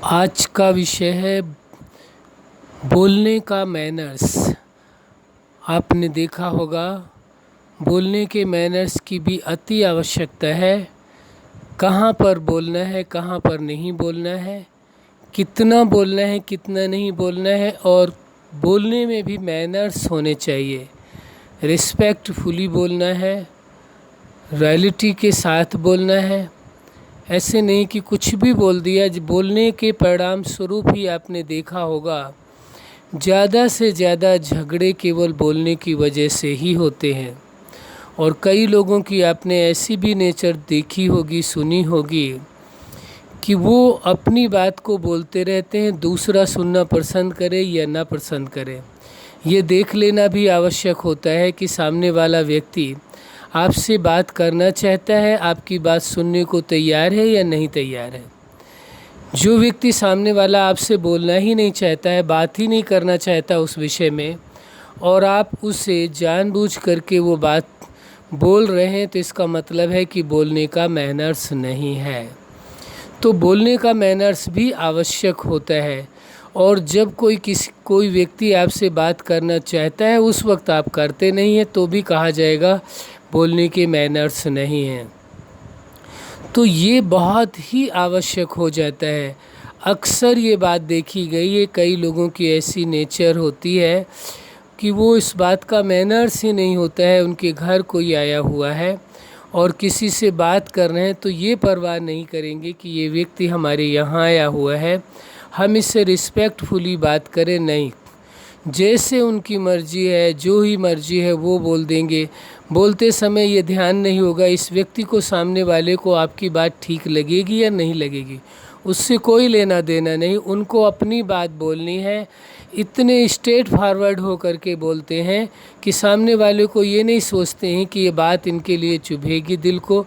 आज का विषय है बोलने का मैनर्स। आपने देखा होगा बोलने के मैनर्स की भी अति आवश्यकता है। कहाँ पर बोलना है, कहाँ पर नहीं बोलना है, कितना बोलना है, कितना नहीं बोलना है, और बोलने में भी मैनर्स होने चाहिए। रिस्पेक्टफुली बोलना है, रॉयल्टी के साथ बोलना है। ऐसे नहीं कि कुछ भी बोल दिया। बोलने के परिणाम स्वरूप ही आपने देखा होगा ज़्यादा से ज़्यादा झगड़े केवल बोलने की वजह से ही होते हैं। और कई लोगों की आपने ऐसी भी नेचर देखी होगी, सुनी होगी कि वो अपनी बात को बोलते रहते हैं, दूसरा सुनना पसंद करे या ना पसंद करे। ये देख लेना भी आवश्यक होता है कि सामने वाला व्यक्ति आपसे बात करना चाहता है, आपकी बात सुनने को तैयार है या नहीं तैयार है। जो व्यक्ति सामने वाला आपसे बोलना ही नहीं चाहता है, बात ही नहीं करना चाहता उस विषय में, और आप उसे जानबूझ करके वो बात बोल रहे हैं, तो इसका मतलब है कि बोलने का मैनर्स नहीं है। तो बोलने का मैनर्स भी आवश्यक होता है। और जब कोई व्यक्ति आपसे बात करना चाहता है, उस वक्त आप करते नहीं हैं, तो भी कहा जाएगा बोलने के मैनर्स नहीं हैं। तो ये बहुत ही आवश्यक हो जाता है। अक्सर ये बात देखी गई है, कई लोगों की ऐसी नेचर होती है कि वो इस बात का मैनर्स ही नहीं होता है। उनके घर कोई आया हुआ है और किसी से बात कर रहे हैं, तो ये परवाह नहीं करेंगे कि ये व्यक्ति हमारे यहाँ आया हुआ है, हम इससे रिस्पेक्टफुली बात करें। नहीं, जैसे उनकी मर्ज़ी है, जो ही मर्ज़ी है वो बोल देंगे। बोलते समय ये ध्यान नहीं होगा इस व्यक्ति को, सामने वाले को आपकी बात ठीक लगेगी या नहीं लगेगी, उससे कोई लेना देना नहीं। उनको अपनी बात बोलनी है। इतने स्ट्रेट फॉरवर्ड हो करके बोलते हैं कि सामने वाले को ये नहीं सोचते हैं कि ये बात इनके लिए चुभेगी, दिल को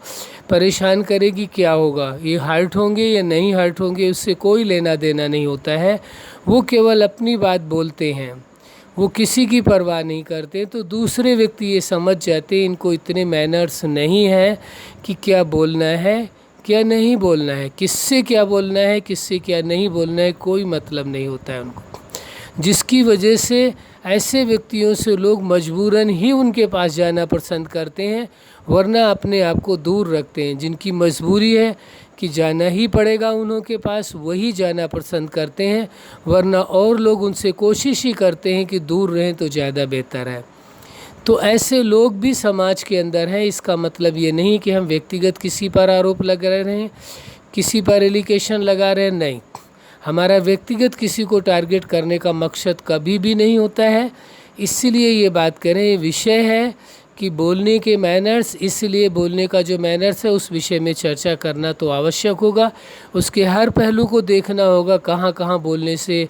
परेशान करेगी, क्या होगा, ये हर्ट होंगे या नहीं हर्ट होंगे, उससे कोई लेना देना नहीं होता है। वो केवल अपनी बात बोलते हैं, वो किसी की परवाह नहीं करते। तो दूसरे व्यक्ति ये समझ जाते हैं इनको इतने मैनर्स नहीं है कि क्या बोलना है, क्या नहीं बोलना है, किससे क्या बोलना है, किससे क्या नहीं बोलना है, कोई मतलब नहीं होता है उनको। जिसकी वजह से ऐसे व्यक्तियों से लोग मजबूरन ही उनके पास जाना पसंद करते हैं, वरना अपने आप को दूर रखते हैं। जिनकी मजबूरी है कि जाना ही पड़ेगा उन्हों के पास, वही जाना पसंद करते हैं, वरना और लोग उनसे कोशिश ही करते हैं कि दूर रहें तो ज़्यादा बेहतर है। तो ऐसे लोग भी समाज के अंदर हैं। इसका मतलब ये नहीं कि हम व्यक्तिगत किसी पर आरोप लगा रहे हैं, किसी पर एलिगेशन लगा रहे हैं, नहीं। हमारा व्यक्तिगत किसी को टारगेट करने का मकसद कभी भी नहीं होता है। इसलिए ये बात करें, ये विषय है कि बोलने के मैनर्स, इसलिए बोलने का जो मैनर्स है उस विषय में चर्चा करना तो आवश्यक होगा। उसके हर पहलू को देखना होगा, कहाँ कहाँ बोलने से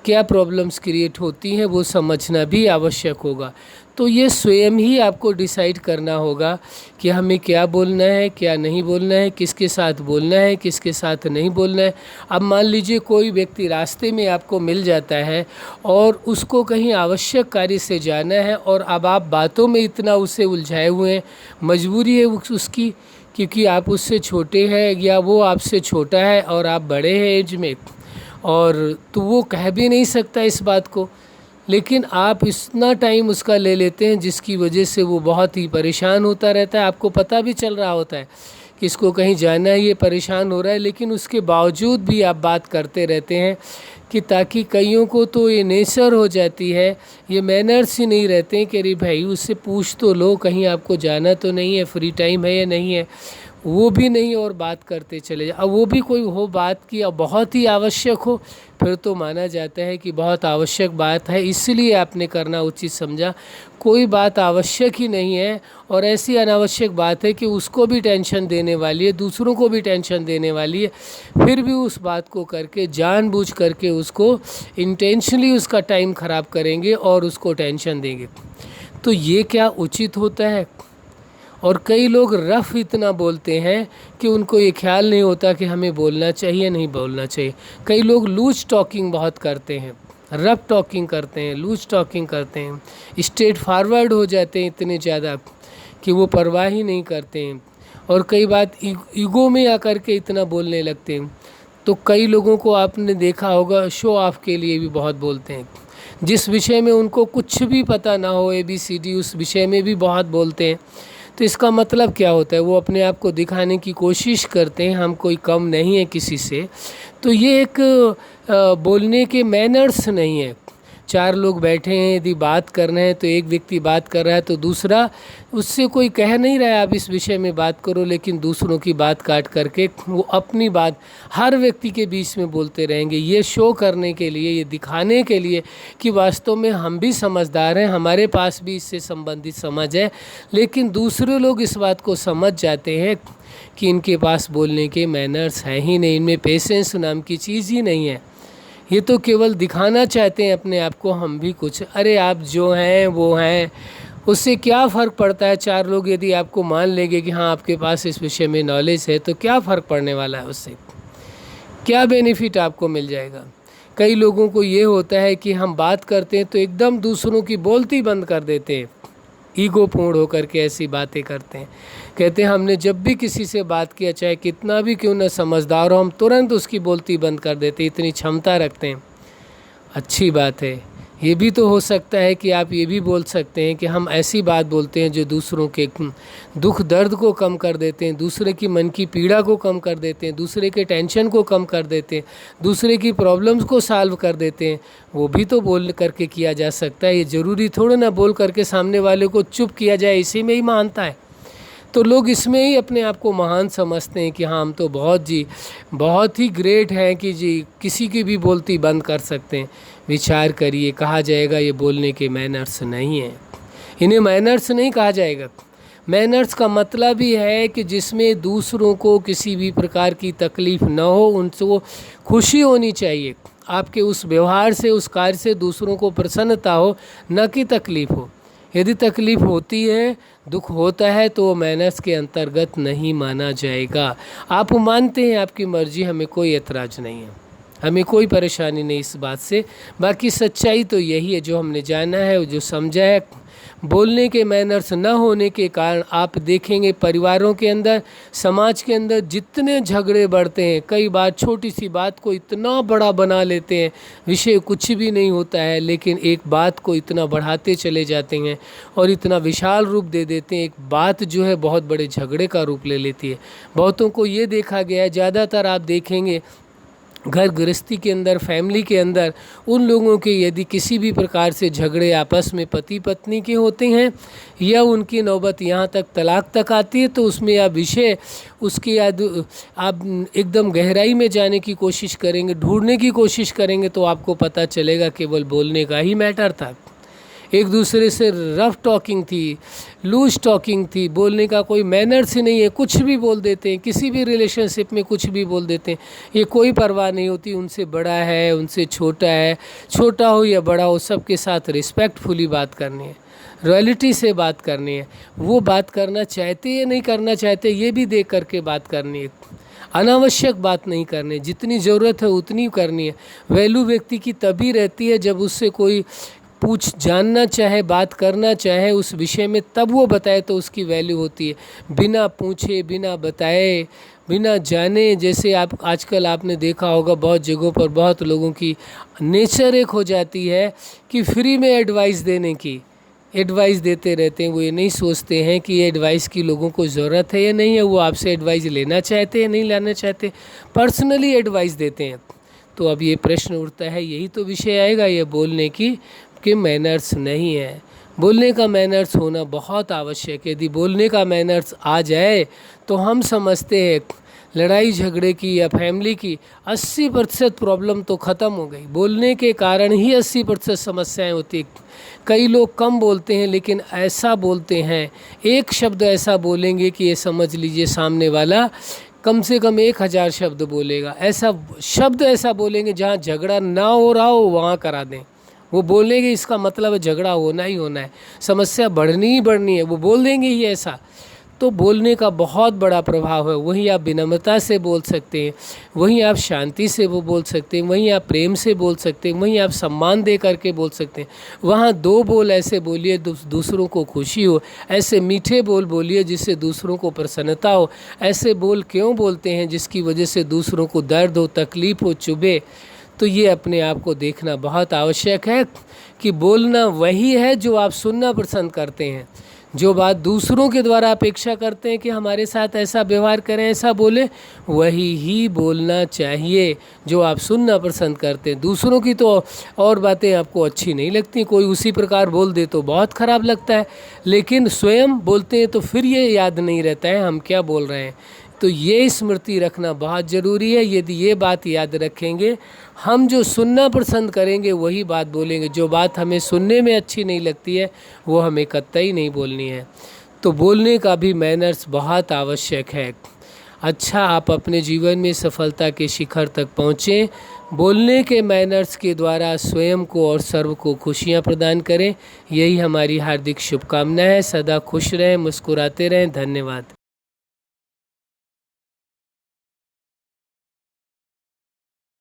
क्या प्रॉब्लम्स क्रिएट होती हैं वो समझना भी आवश्यक होगा। तो ये स्वयं ही आपको डिसाइड करना होगा कि हमें क्या बोलना है, क्या नहीं बोलना है, किसके साथ बोलना है, किसके साथ नहीं बोलना है। अब मान लीजिए कोई व्यक्ति रास्ते में आपको मिल जाता है और उसको कहीं आवश्यक कार्य से जाना है, और अब आप बातों में इतना उसे उलझाए हुए हैं, मजबूरी है उसकी, क्योंकि आप उससे छोटे हैं या वो आपसे छोटा है और आप बड़े हैं एज में, और तो वो कह भी नहीं सकता इस बात को, लेकिन आप इतना टाइम उसका ले लेते हैं जिसकी वजह से वो बहुत ही परेशान होता रहता है। आपको पता भी चल रहा होता है कि इसको कहीं जाना है, ये परेशान हो रहा है, लेकिन उसके बावजूद भी आप बात करते रहते हैं कि ताकि कईयों को तो ये नेचर हो जाती है, ये मैनर्स ही नहीं रहते हैं कि अरे भाई उससे पूछ तो लो कहीं आपको जाना तो नहीं है, फ्री टाइम है या नहीं है, वो भी नहीं, और बात करते चले जाए। अब वो भी कोई हो बात की अब बहुत ही आवश्यक हो, फिर तो माना जाता है कि बहुत आवश्यक बात है, इसलिए आपने करना उचित समझा। कोई बात आवश्यक ही नहीं है और ऐसी अनावश्यक बात है कि उसको भी टेंशन देने वाली है, दूसरों को भी टेंशन देने वाली है, फिर भी उस बात को करके जानबूझ करके उसको इंटेंशनली उसका टाइम ख़राब करेंगे और उसको टेंशन देंगे। तो ये क्या उचित होता है? और कई लोग रफ़ इतना बोलते हैं कि उनको ये ख्याल नहीं होता कि हमें बोलना चाहिए नहीं बोलना चाहिए। कई लोग लूज टॉकिंग बहुत करते हैं, रफ़ टॉकिंग करते हैं, लूज टॉकिंग करते हैं, स्ट्रेट फॉरवर्ड हो जाते हैं इतने ज़्यादा कि वो परवाह ही नहीं करते हैं, और कई बात ईगो में आकर के इतना बोलने लगते हैं। तो कई लोगों को आपने देखा होगा शो ऑफ के लिए भी बहुत बोलते हैं, जिस विषय में उनको कुछ भी पता ना हो ABCD उस विषय में भी बहुत बोलते हैं। तो इसका मतलब क्या होता है, वो अपने आप को दिखाने की कोशिश करते हैं हम कोई कम नहीं है किसी से। तो ये एक बोलने के मैनर्स नहीं है। चार लोग बैठे हैं, यदि बात कर रहे हैं तो एक व्यक्ति बात कर रहा है तो दूसरा उससे कोई कह नहीं रहा है आप इस विषय में बात करो, लेकिन दूसरों की बात काट करके वो अपनी बात हर व्यक्ति के बीच में बोलते रहेंगे, ये शो करने के लिए, ये दिखाने के लिए कि वास्तव में हम भी समझदार हैं, हमारे पास भी इससे संबंधित समझ है। लेकिन दूसरे लोग इस बात को समझ जाते हैं कि इनके पास बोलने के मैनर्स हैं ही नहीं, इनमें पेशेंस नाम की चीज़ ही नहीं है, ये तो केवल दिखाना चाहते हैं अपने आप को हम भी कुछ। अरे आप जो हैं वो हैं, उससे क्या फ़र्क पड़ता है। चार लोग यदि आपको मान लेंगे कि हाँ आपके पास इस विषय में नॉलेज है, तो क्या फ़र्क पड़ने वाला है, उससे क्या बेनिफिट आपको मिल जाएगा। कई लोगों को ये होता है कि हम बात करते हैं तो एकदम दूसरों की बोलती बंद कर देते हैं, ईगो पूर्ण होकर के ऐसी बातें करते हैं। कहते हैं हमने जब भी किसी से बात किया, चाहे कितना भी क्यों न समझदार हो, हम तुरंत उसकी बोलती बंद कर देते, इतनी क्षमता रखते हैं। अच्छी बात है, ये भी तो हो सकता है कि आप ये भी बोल सकते हैं कि हम ऐसी बात बोलते हैं जो दूसरों के दुख दर्द को कम कर देते हैं, दूसरे की मन की पीड़ा को कम कर देते हैं, दूसरे के टेंशन को कम कर देते हैं, दूसरे की प्रॉब्लम्स को सॉल्व कर देते हैं। वो भी तो बोल करके किया जा सकता है। ये ज़रूरी थोड़ा ना बोल करके सामने वाले को चुप किया जाए, इसी में ही महानता है। तो लोग इसमें ही अपने आप को महान समझते हैं कि हाँ हम तो बहुत ही ग्रेट हैं कि जी किसी की भी बोलती बंद कर सकते हैं। विचार करिए, कहा जाएगा ये बोलने के मैनर्स नहीं हैं, इन्हें मैनर्स नहीं कहा जाएगा। मैनर्स का मतलब ही है कि जिसमें दूसरों को किसी भी प्रकार की तकलीफ़ न हो, उनको खुशी होनी चाहिए। आपके उस व्यवहार से, उस कार्य से दूसरों को प्रसन्नता हो, न कि तकलीफ़ हो। यदि तकलीफ़ होती है, दुख होता है, तो वो मैनर्स के अंतर्गत नहीं माना जाएगा। आप मानते हैं, आपकी मर्ज़ी, हमें कोई एतराज़ नहीं है, हमें कोई परेशानी नहीं इस बात से। बाकी सच्चाई तो यही है, जो हमने जाना है, जो समझा है। बोलने के मैनर्स न होने के कारण आप देखेंगे परिवारों के अंदर, समाज के अंदर जितने झगड़े बढ़ते हैं, कई बार छोटी सी बात को इतना बड़ा बना लेते हैं, विषय कुछ भी नहीं होता है, लेकिन एक बात को इतना बढ़ाते चले जाते हैं और इतना विशाल रूप दे देते हैं। एक बात जो है बहुत बड़े झगड़े का रूप ले लेती है। बहुतों को ये देखा गया है, ज़्यादातर आप देखेंगे घर गृहस्थी के अंदर, फैमिली के अंदर, उन लोगों के यदि किसी भी प्रकार से झगड़े आपस में पति पत्नी के होते हैं या उनकी नौबत यहाँ तक तलाक तक आती है, तो उसमें आप विषय उसकी आप एकदम गहराई में जाने की कोशिश करेंगे, ढूंढने की कोशिश करेंगे, तो आपको पता चलेगा केवल बोलने का ही मैटर था। एक दूसरे से रफ टॉकिंग थी, लूज टॉकिंग थी, बोलने का कोई मैनर्स ही नहीं है, कुछ भी बोल देते हैं, किसी भी रिलेशनशिप में कुछ भी बोल देते हैं। ये कोई परवाह नहीं होती, उनसे बड़ा है, उनसे छोटा है, छोटा हो या बड़ा हो, सबके साथ रिस्पेक्टफुली बात करनी है, रॉयल्टी से बात करनी है। वो बात करना चाहते या नहीं करना चाहते, ये भी देख करके बात करनी है। अनावश्यक बात नहीं करनी, जितनी ज़रूरत है उतनी करनी है। वैल्यू व्यक्ति की तभी रहती है जब उससे कोई जानना चाहे, बात करना चाहे उस विषय में, तब वो बताए तो उसकी वैल्यू होती है। बिना पूछे, बिना बताए, बिना जाने, जैसे आप आजकल आपने देखा होगा बहुत जगहों पर बहुत लोगों की नेचर एक हो जाती है कि फ्री में एडवाइस देने की, एडवाइस देते रहते हैं। वो ये नहीं सोचते हैं कि ये एडवाइस की लोगों को ज़रूरत है या नहीं है, वो आपसे एडवाइस लेना चाहते हैं नहीं लेना चाहते, पर्सनली एडवाइस देते हैं। तो अब ये प्रश्न उठता है, यही तो विषय आएगा, ये बोलने की कि मैनर्स नहीं है। बोलने का मैनर्स होना बहुत आवश्यक है। यदि बोलने का मैनर्स आ जाए तो हम समझते हैं लड़ाई झगड़े की या फैमिली की 80% प्रॉब्लम तो ख़त्म हो गई। बोलने के कारण ही 80% समस्याएं होती। कई लोग कम बोलते हैं लेकिन ऐसा बोलते हैं, एक शब्द ऐसा बोलेंगे कि ये समझ लीजिए सामने वाला कम से कम 1000 शब्द बोलेगा। ऐसा शब्द ऐसा बोलेंगे जहाँ झगड़ा ना हो रहा हो वहाँ करा दें। वो बोलेंगे, इसका मतलब झगड़ा होना ही होना है, समस्या बढ़नी ही बढ़नी है, वो बोल देंगे ही ऐसा। तो बोलने का बहुत बड़ा प्रभाव है। वहीं आप विनम्रता से बोल सकते हैं, वहीं आप शांति से वो बोल सकते हैं, वहीं आप प्रेम से बोल सकते हैं, वहीं आप सम्मान दे करके बोल सकते हैं। वहाँ 2 बोल ऐसे बोलिए दूसरों को खुशी हो, ऐसे मीठे बोल बोलिए जिससे दूसरों को प्रसन्नता हो। ऐसे बोल क्यों बोलते हैं जिसकी वजह से दूसरों को दर्द हो, तकलीफ़ हो, चुभे। तो ये अपने आप को देखना बहुत आवश्यक है कि बोलना वही है जो आप सुनना पसंद करते हैं। जो बात दूसरों के द्वारा अपेक्षा करते हैं कि हमारे साथ ऐसा व्यवहार करें, ऐसा बोले, वही ही बोलना चाहिए जो आप सुनना पसंद करते हैं। दूसरों की तो और बातें आपको अच्छी नहीं लगती, कोई उसी प्रकार बोल दे तो बहुत ख़राब लगता है, लेकिन स्वयं बोलते हैं तो फिर ये याद नहीं रहता है हम क्या बोल रहे हैं। तो ये स्मृति रखना बहुत ज़रूरी है। यदि ये बात याद रखेंगे, हम जो सुनना पसंद करेंगे वही बात बोलेंगे। जो बात हमें सुनने में अच्छी नहीं लगती है वो हमें कतई नहीं बोलनी है। तो बोलने का भी मैनर्स बहुत आवश्यक है। अच्छा, आप अपने जीवन में सफलता के शिखर तक पहुँचें। बोलने के मैनर्स के द्वारा स्वयं को और सर्व को खुशियाँ प्रदान करें। यही हमारी हार्दिक शुभकामना है। सदा खुश रहें, मुस्कुराते रहें। धन्यवाद।